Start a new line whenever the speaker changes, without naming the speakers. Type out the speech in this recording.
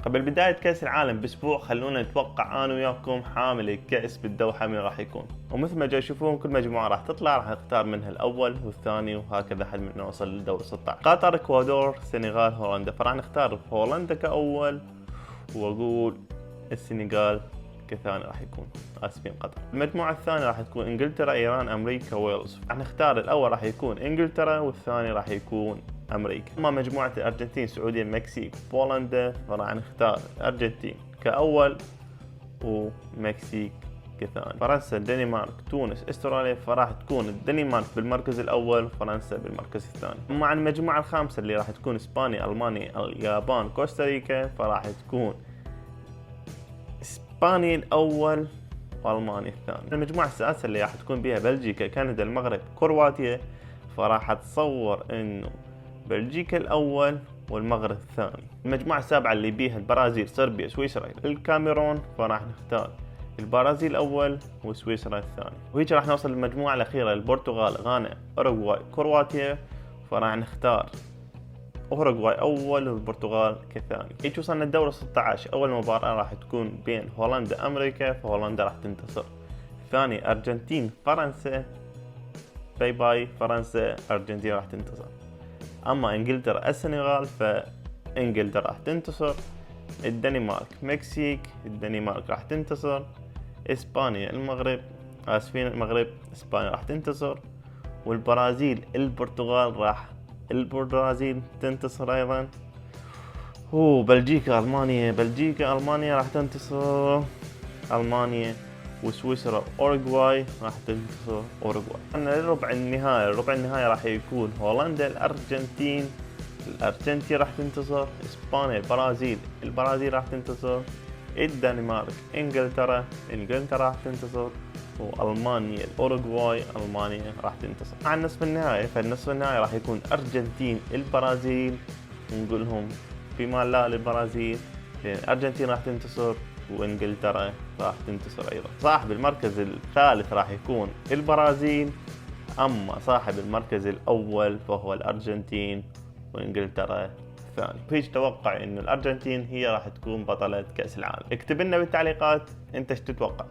قبل بداية كأس العالم بأسبوع خلونا نتوقع أنا وياكم حامل الكأس بالدوحة مين راح يكون. ومثل ما جاي تشوفون كل مجموعة راح تطلع راح نختار منها الأول والثاني وهكذا لحد ما نوصل للدور 16. قطر، إكوادور، السنغال، هولندا. فراح نختار هولندا كأول وأقول السنغال كثاني راح يكون. آسفين قطر. المجموعة الثانية راح تكون إنجلترا، إيران، أمريكا، ويلز. راح نختار الأول راح يكون إنجلترا والثاني راح يكون أمريكا. أما مجموعة الأرجنتين، السعودية، المكسيك، بولندا. فراح نختار الأرجنتين كأول ومكسيك كثاني. فرنسا، الدنمارك، تونس، استراليا. فراح تكون الدنمارك بالمركز الأول وفرنسا بالمركز الثاني. أما عن المجموعة الخامسة اللي راح تكون إسبانيا، ألمانيا، اليابان، كوستاريكا. فراح تكون إسبانيا الأول وألمانيا الثاني. المجموعة السادسة اللي راح تكون بها بلجيكا، كندا، المغرب، كرواتيا. فراح أتصور إنه بلجيكا الأول والمغرب الثاني. المجموعة السابعة اللي بيها البرازيل، صربيا، سويسرا، الكاميرون. فراح نختار البرازيل الأول وسويسرا الثاني. وهيك راح نوصل للمجموعة الأخيرة، البرتغال، غانا، أوروغواي، كرواتيا. فراح نختار أوروغواي أول والبرتغال كثاني. هيك وصلنا الدورة 16. أول مباراة راح تكون بين هولندا أمريكا، فهولندا راح تنتصر. الثاني أرجنتين فرنسا، باي باي فرنسا، أرجنتين راح تنتصر. أما إنجلترا السنغال، فإنجلترا راح تنتصر. الدنمارك مكسيك، الدنمارك راح تنتصر. إسبانيا المغرب، آسفين المغرب، إسبانيا راح تنتصر. والبرازيل البرتغال البرازيل تنتصر أيضا. بلجيكا ألمانيا، بلجيكا ألمانيا راح تنتصر ألمانيا. وسويسرا أوروغواي راح تنتصر أوروغواي. عندنا الربع النهائي راح يكون هولندا الأرجنتين، الأرجنتين راح تنتصر. إسبانيا البرازيل راح تنتصر. الدنمارك إنجلترا راح تنتصر. وألمانيا الأوروغواي، ألمانيا راح تنتصر. مع النصف النهائي، فالنصف النهائي راح يكون أرجنتين البرازيل، ونقولهم بما لا للبرازيل، لأن الأرجنتين راح تنتصر وإنجلترا راح تنتصر أيضا. صاحب المركز الثالث راح يكون البرازيل، أما صاحب المركز الأول فهو الأرجنتين وإنجلترا الثاني. فيش توقع إنه الأرجنتين هي راح تكون بطلة كأس العالم. اكتب لنا بالتعليقات أنت ايش تتوقع.